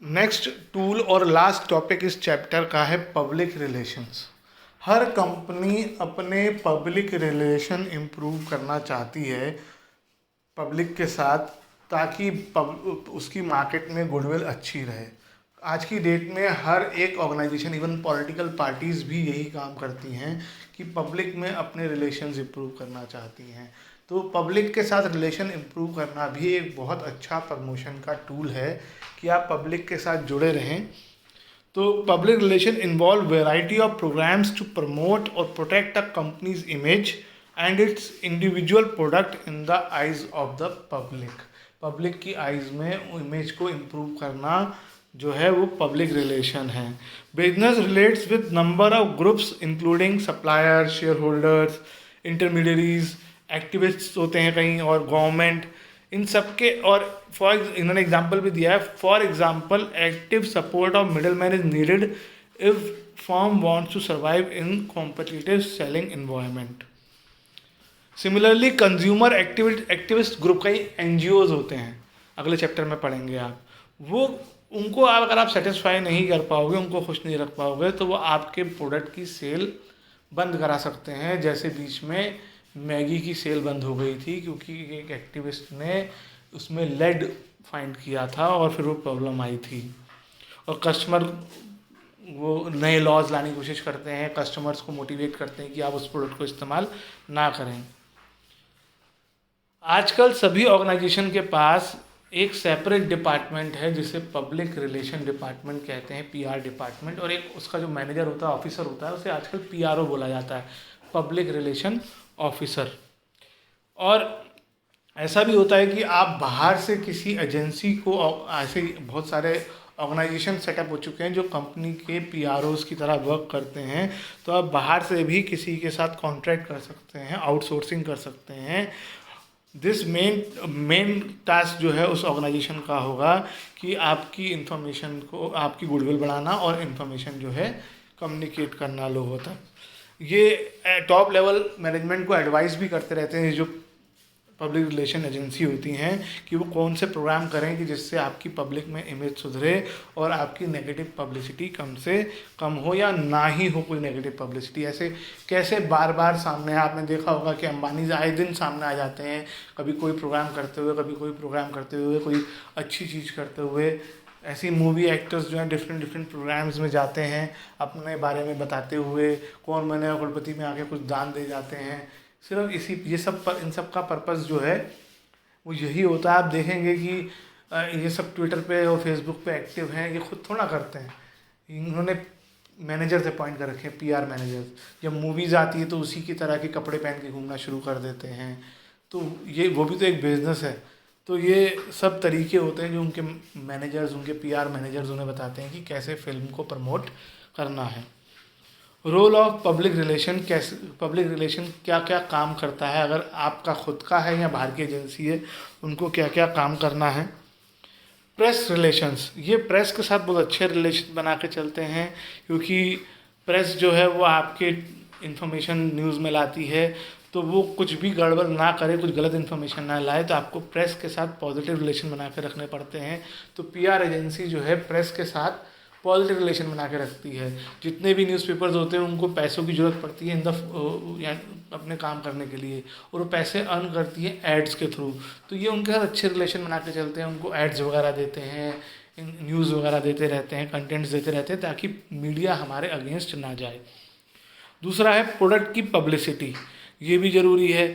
Next tool और last topic इस chapter का है पब्लिक रिलेशंस। हर कंपनी अपने पब्लिक रिलेशन इम्प्रूव करना चाहती है पब्लिक के साथ, ताकि उसकी मार्केट में गुडविल अच्छी रहे। आज की डेट में हर एक ऑर्गेनाइजेशन, इवन पॉलिटिकल पार्टीज़ भी यही काम करती हैं कि पब्लिक में अपने रिलेशंस इम्प्रूव करना चाहती हैं। तो पब्लिक के साथ रिलेशन इम्प्रूव करना भी एक बहुत अच्छा प्रमोशन का टूल है कि आप पब्लिक के साथ जुड़े रहें। तो public relation involve variety of programmes to promote और protect a company's image and its individual product in the eyes of the public. Public की आइज में इमेज को इम्प्रूव करना जो है वो पब्लिक रिलेशन है। Business relates with number of groups including suppliers, share holders, intermediaries, activists होते हैं कहीं, और गवर्नमेंट, इन सब के। और इन्होंने एग्जांपल भी दिया है, for example active support of middle man is needed if firm wants to survive in competitive selling environment. Similarly consumer activist group, कई एनजीओज होते हैं, अगले चैप्टर में पढ़ेंगे आप। वो उनको अगर आप सेटिस्फाई नहीं कर पाओगे, उनको खुश नहीं रख पाओगे, तो वो आपके प्रोडक्ट की सेल बंद करा सकते हैं। जैसे बीच में मैगी की सेल बंद हो गई थी क्योंकि एक एक्टिविस्ट ने उसमें लेड फाइंड किया था और फिर वो प्रॉब्लम आई थी। और कस्टमर वो नए लॉज लाने की कोशिश करते हैं, कस्टमर्स को मोटिवेट करते हैं कि आप उस प्रोडक्ट को इस्तेमाल ना करें। आजकल सभी ऑर्गेनाइजेशन के पास एक सेपरेट डिपार्टमेंट है जिसे पब्लिक रिलेशन डिपार्टमेंट कहते हैं, पीआर डिपार्टमेंट। और एक उसका जो मैनेजर होता है, ऑफिसर होता है, उसे आजकल पीआरओ बोला जाता है, पब्लिक रिलेशन ऑफिसर। और ऐसा भी होता है कि आप बाहर से किसी एजेंसी को, ऐसे बहुत सारे ऑर्गेनाइजेशन सेटअप हो चुके हैं जो कंपनी के पीआरओज की तरह वर्क करते हैं, तो आप बाहर से भी किसी के साथ कॉन्ट्रैक्ट कर सकते हैं, आउटसोर्सिंग कर सकते हैं। दिस मेन टास्क जो है उस ऑर्गेनाइजेशन का होगा कि आपकी इंफॉर्मेशन को, आपकी गुडविल बढ़ाना और इन्फॉर्मेशन जो है कम्युनिकेट करना लोगों तक। ये टॉप लेवल मैनेजमेंट को एडवाइस भी करते रहते हैं जो पब्लिक रिलेशन एजेंसी होती हैं कि वो कौन से प्रोग्राम करें कि जिससे आपकी पब्लिक में इमेज सुधरे और आपकी नेगेटिव पब्लिसिटी कम से कम हो या ना ही हो कोई नेगेटिव पब्लिसिटी। ऐसे कैसे बार बार सामने, आपने देखा होगा कि अंबानी आए दिन सामने आ जाते हैं, कभी कोई प्रोग्राम करते हुए, कभी कोई प्रोग्राम करते हुए, कोई अच्छी चीज़ करते हुए। ऐसी मूवी एक्टर्स जो हैं डिफरेंट प्रोग्राम्स में जाते हैं अपने बारे में बताते हुए, कौन बनेगा करोड़पति में आके कुछ दान दे जाते हैं। सिर्फ इन सब का पर्पस जो है वो यही होता है। आप देखेंगे कि ये सब ट्विटर पे और फेसबुक पे एक्टिव हैं, ये खुद थोड़ा करते हैं, इन्होंने मैनेजर्स अपॉइंट कर रखे हैं, पीआर मैनेजर्स। जब मूवीज़ आती है तो उसी की तरह के कपड़े पहन के घूमना शुरू कर देते हैं। तो ये वो भी तो एक बिजनेस है। तो ये सब तरीके होते हैं जो उनके मैनेजर्स, उनके पीआर मैनेजर्स उन्हें बताते हैं कि कैसे फिल्म को प्रमोट करना है। रोल ऑफ पब्लिक रिलेशन, कैसे पब्लिक रिलेशन क्या क्या काम करता है, अगर आपका खुद का है या बाहर की एजेंसी है, उनको क्या क्या काम करना है। प्रेस रिलेशंस, ये प्रेस के साथ बहुत अच्छे रिलेशन बना के चलते हैं क्योंकि प्रेस जो है वो आपके इन्फॉर्मेशन न्यूज़ में लाती है, तो वो कुछ भी गड़बड़ ना करे, कुछ गलत इन्फॉर्मेशन ना लाए, तो आपको प्रेस के साथ पॉजिटिव रिलेशन बना के रखने पड़ते हैं। तो पीआर एजेंसी जो है प्रेस के साथ पॉजिटिव रिलेशन बना के रखती है। जितने भी न्यूज़पेपर्स होते हैं उनको पैसों की ज़रूरत पड़ती है अपने काम करने के लिए, और वो पैसे अर्न करती है एड्स के थ्रू। तो ये उनके साथ अच्छे रिलेशन बना के चलते हैं, उनको एड्स वगैरह देते हैं, न्यूज़ वगैरह देते रहते हैं, कंटेंट्स देते रहते हैं ताकि मीडिया हमारे अगेंस्ट ना जाए। दूसरा है प्रोडक्ट की पब्लिसिटी, ये भी ज़रूरी है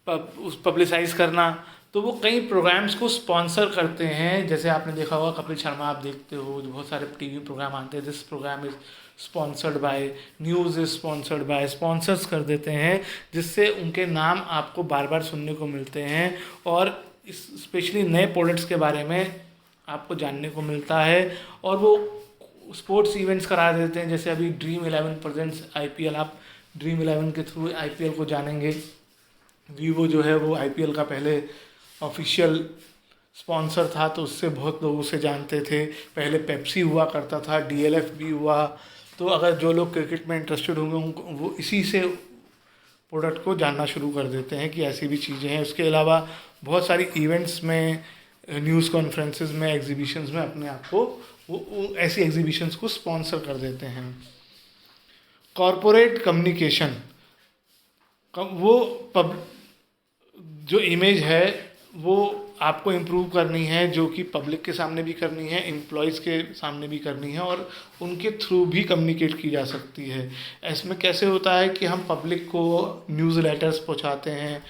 पब्लिसाइज करना। तो वो कई प्रोग्राम्स को स्पॉन्सर करते हैं, जैसे आपने देखा होगा कपिल शर्मा, आप देखते हो, जो बहुत सारे टीवी प्रोग्राम आते हैं, this program is sponsored by, news is sponsored by, sponsors कर देते हैं जिससे उनके नाम आपको बार बार सुनने को मिलते हैं और स्पेशली नए प्रोडक्ट्स के बारे में आपको जानने को मिलता है। और वो स्पोर्ट्स इवेंट्स करा देते हैं, जैसे अभी Dream11 प्रेजेंट्स IPL, आप Dream11 के थ्रू IPL को जानेंगे। वीवो जो है वो IPL का पहले ऑफिशियल स्पॉन्सर था, तो उससे बहुत लोग उसे जानते थे। पहले पेप्सी हुआ करता था, DLF भी हुआ। तो अगर जो लोग क्रिकेट में इंटरेस्टेड होंगे उनको वो इसी से प्रोडक्ट को जानना शुरू कर देते हैं कि ऐसी भी चीज़ें हैं। उसके अलावा बहुत सारी इवेंट्स में न्यूज़ कॉन्फ्रेंसेस में, एग्जीबिशंस में अपने आप को वो ऐसी एग्जीबिशंस को स्पॉन्सर कर देते हैं। कॉरपोरेट कम्युनिकेशन, वो जो इमेज है वो आपको इम्प्रूव करनी है, जो कि पब्लिक के सामने भी करनी है, एम्प्लॉयज़ के सामने भी करनी है, और उनके थ्रू भी कम्युनिकेट की जा सकती है। इसमें कैसे होता है कि हम पब्लिक को न्यूज़ लेटर्स पहुंचाते हैं,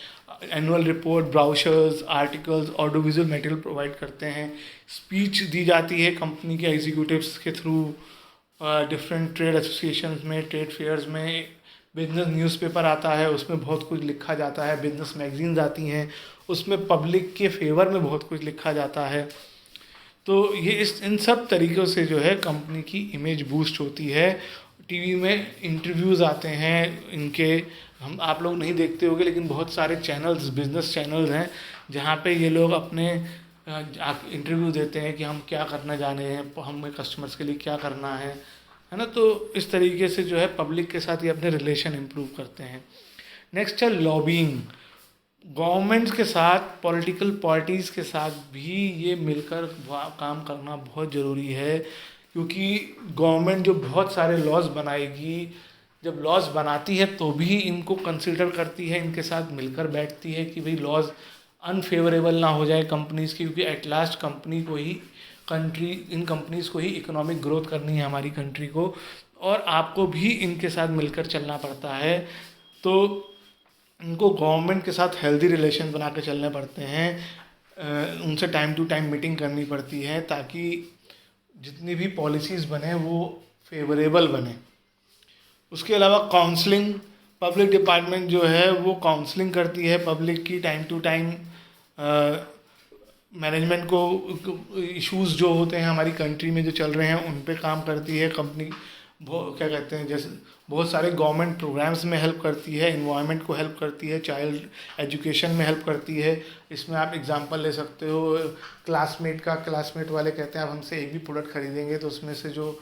annual report, brochures, articles, audio visual material provide करते हैं, स्पीच दी जाती है कंपनी के एग्जीक्यूटिव्स के थ्रू, डिफरेंट ट्रेड एसोसिएशंस में, ट्रेड फेयर्स में, बिजनेस न्यूज़पेपर आता है उसमें बहुत कुछ लिखा जाता है, बिजनेस मैगजीन्स आती हैं उसमें पब्लिक के फेवर में बहुत कुछ लिखा जाता है। तो ये इन सब तरीक़ों से जो है कंपनी की इमेज बूस्ट होती है। टीवी में इंटरव्यूज़ आते हैं इनके, हम आप लोग नहीं देखते होंगे लेकिन बहुत सारे चैनल्स, बिजनेस चैनल्स हैं जहाँ पे ये लोग अपने इंटरव्यू देते हैं कि हम क्या करना जाने हैं, हमें कस्टमर्स के लिए क्या करना है ना। तो इस तरीके से जो है पब्लिक के साथ ये अपने रिलेशन इम्प्रूव करते हैं। नेक्स्ट है लॉबिंग। गवर्नमेंट्स के साथ, पॉलिटिकल पार्टीज़ के साथ भी ये मिलकर काम करना बहुत ज़रूरी है, क्योंकि गवर्नमेंट जो बहुत सारे लॉज बनाएगी, जब लॉज बनाती है तो भी इनको कंसिडर करती है, इनके साथ मिलकर बैठती है कि भाई लॉज अनफेवरेबल ना हो जाए कंपनीज़ की, क्योंकि एट लास्ट इन कंपनीज़ को ही इकोनॉमिक ग्रोथ करनी है हमारी कंट्री को, और आपको भी इनके साथ मिलकर चलना पड़ता है। तो इनको गवर्नमेंट के साथ हेल्दी रिलेशन बना के चलने पड़ते हैं, उनसे टाइम टू टाइम मीटिंग करनी पड़ती है ताकि जितनी भी पॉलिसीज़ बने वो फेवरेबल बने। उसके अलावा काउंसलिंग, पब्लिक डिपार्टमेंट जो है वो काउंसलिंग करती है पब्लिक की, टाइम टू टाइम मैनेजमेंट को इश्यूज़ जो होते हैं हमारी कंट्री में जो चल रहे हैं उन पे काम करती है कंपनी। क्या कहते हैं, जैसे बहुत सारे गवर्नमेंट प्रोग्राम्स में हेल्प करती है, इन्वायरमेंट को हेल्प करती है, चाइल्ड एजुकेशन में हेल्प करती है। इसमें आप एग्जांपल ले सकते हो क्लासमेट का। क्लासमेट वाले कहते हैं आप हमसे एक भी प्रोडक्ट खरीदेंगे तो उसमें से जो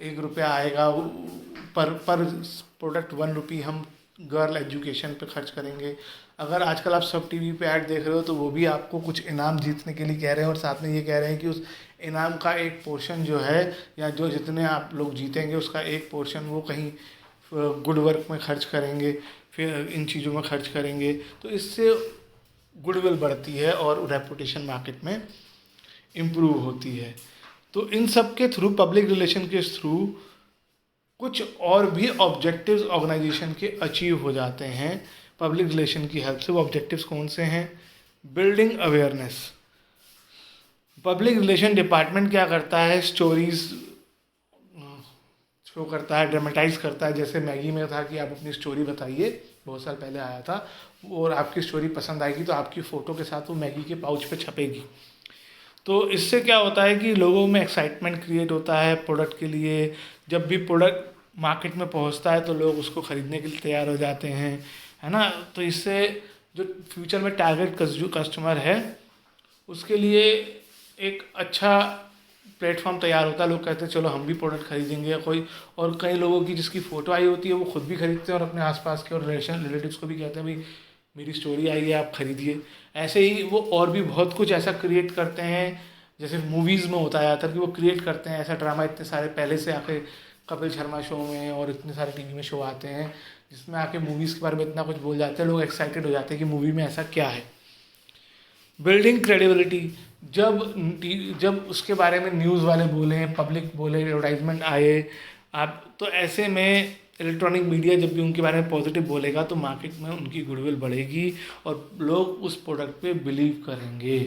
₹1 आएगा पर प्रोडक्ट ₹1 हम गर्ल एजुकेशन पे खर्च करेंगे। अगर आजकल आप सब टीवी पे ऐड देख रहे हो तो वो भी आपको कुछ इनाम जीतने के लिए कह रहे हैं, और साथ में ये कह रहे हैं कि उस इनाम का एक पोर्शन जो है, या जो जितने आप लोग जीतेंगे उसका एक पोर्शन वो कहीं गुड वर्क में खर्च करेंगे, फिर इन चीज़ों में खर्च करेंगे। तो इससे गुडविल बढ़ती है और रेपुटेशन मार्केट में इम्प्रूव होती है। तो इन सब के थ्रू, पब्लिक रिलेशन के थ्रू, कुछ और भी ऑब्जेक्टिव्स ऑर्गेनाइजेशन के अचीव हो जाते हैं पब्लिक रिलेशन की हेल्प से। वो ऑब्जेक्टिव्स कौन से हैं? Building awareness. Public relation department क्या करता है, स्टोरीज शो करता है, ड्रामेटाइज करता है। जैसे मैगी में था कि आप अपनी स्टोरी बताइए, बहुत साल पहले आया था, और आपकी स्टोरी पसंद आएगी तो आपकी फ़ोटो के साथ वो मैगी के पाउच पे छपेगी। तो इससे क्या होता है कि लोगों में एक्साइटमेंट क्रिएट होता है प्रोडक्ट के लिए। जब भी प्रोडक्ट मार्केट में पहुंचता है तो लोग उसको ख़रीदने के लिए तैयार हो जाते हैं, है ना। तो इससे जो फ्यूचर में टारगेट कस्टमर है उसके लिए एक अच्छा प्लेटफॉर्म तैयार होता है। लोग कहते हैं चलो हम भी प्रोडक्ट खरीदेंगे। और कई लोगों की जिसकी फ़ोटो आई होती है वो खुद भी खरीदते हैं और अपने आसपास के और रिलेटिव्स को भी कहते हैं भाई मेरी स्टोरी आई है, आप खरीदिए। ऐसे ही वो और भी बहुत कुछ ऐसा क्रिएट करते हैं, जैसे मूवीज़ में होता है ज़्यादातर कि वो क्रिएट करते हैं ऐसा ड्रामा। इतने सारे पहले से आके कपिल शर्मा शो में और इतने सारे टीवी में शो आते हैं जिसमें आके मूवीज़ के बारे में इतना कुछ बोल जाते हैं, लोग एक्साइटेड हो जाते हैं कि मूवी में ऐसा क्या है। बिल्डिंग क्रेडिबिलिटी, जब उसके बारे में न्यूज़ वाले बोले, पब्लिक बोले, एडवर्टाइजमेंट आए, आप तो ऐसे में इलेक्ट्रॉनिक मीडिया जब भी उनके बारे में पॉजिटिव बोलेगा तो मार्केट में उनकी गुडविल बढ़ेगी और लोग उस प्रोडक्ट पे बिलीव करेंगे।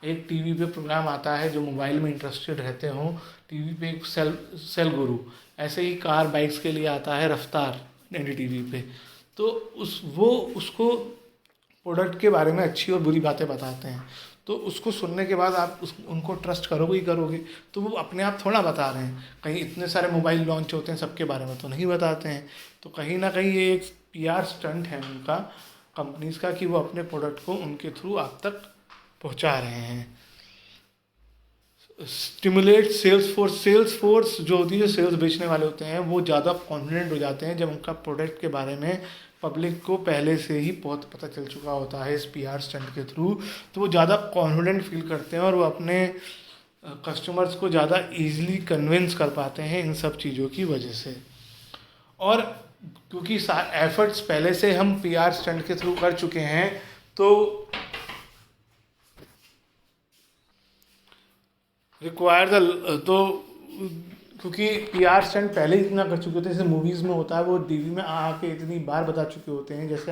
एक टीवी पे प्रोग्राम आता है जो मोबाइल में इंटरेस्टेड रहते हों, टीवी पे एक सेल गुरु, ऐसे ही कार बाइक्स के लिए आता है रफ्तार NDTV पे। तो उसको प्रोडक्ट के बारे में अच्छी और बुरी बातें बताते हैं, तो उसको सुनने के बाद आप उनको ट्रस्ट करोगे ही करोगे। तो वो अपने आप थोड़ा बता रहे हैं, कहीं इतने सारे मोबाइल लॉन्च होते हैं सबके बारे में तो नहीं बताते हैं। तो कहीं ना कहीं ये एक PR स्टंट है उनका, कंपनीज का, कि वो अपने प्रोडक्ट को उनके थ्रू आप तक पहुंचा रहे हैं। स्टिमुलेट सेल्स फोर्स जो होती है, जो सेल्स बेचने वाले होते हैं वो ज़्यादा कॉन्फिडेंट हो जाते हैं जब उनका प्रोडक्ट के बारे में पब्लिक को पहले से ही बहुत पता चल चुका होता है इस पीआर स्टंट के थ्रू, तो वो ज़्यादा कॉन्फिडेंट फील करते हैं और वो अपने कस्टमर्स को ज़्यादा इजीली कन्विंस कर पाते हैं इन सब चीज़ों की वजह से। और क्योंकि एफर्ट्स पहले से हम पीआर स्टंट के थ्रू कर चुके हैं, तो रिक्वायर द तो क्योंकि पीआर स्टंट पहले ही इतना कर चुके होते हैं, जैसे मूवीज़ में होता है, वो टीवी में आके इतनी बार बता चुके होते हैं। जैसे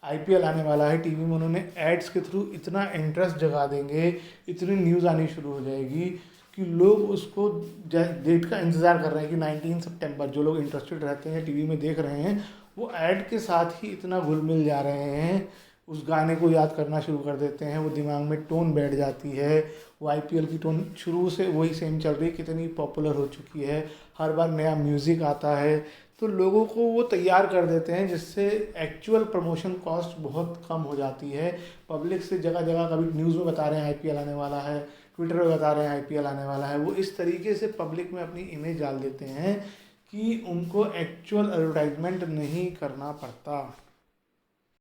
आईपीएल आने वाला है, टीवी में उन्होंने एड्स के थ्रू इतना इंटरेस्ट जगा देंगे, इतनी न्यूज़ आनी शुरू हो जाएगी कि लोग उसको डेट का इंतज़ार कर रहे हैं कि 19 सितंबर। जो लोग इंटरेस्टेड रहते हैं, टीवी में देख रहे हैं, वो ऐड के साथ ही इतना घुल मिल जा रहे हैं, उस गाने को याद करना शुरू कर देते हैं, वो दिमाग में टोन बैठ जाती है। वो आईपीएल की टोन शुरू से वही सेम चल रही, कितनी पॉपुलर हो चुकी है, हर बार नया म्यूज़िक आता है, तो लोगों को वो तैयार कर देते हैं, जिससे एक्चुअल प्रमोशन कॉस्ट बहुत कम हो जाती है। पब्लिक से जगह जगह कभी न्यूज़ में बता रहे हैं आईपीएल आने वाला है, ट्विटर पे बता रहे हैं आईपीएल आने वाला है, वो इस तरीके से पब्लिक में अपनी इमेज डाल देते हैं कि उनको एक्चुअल एडवर्टाइजमेंट नहीं करना पड़ता।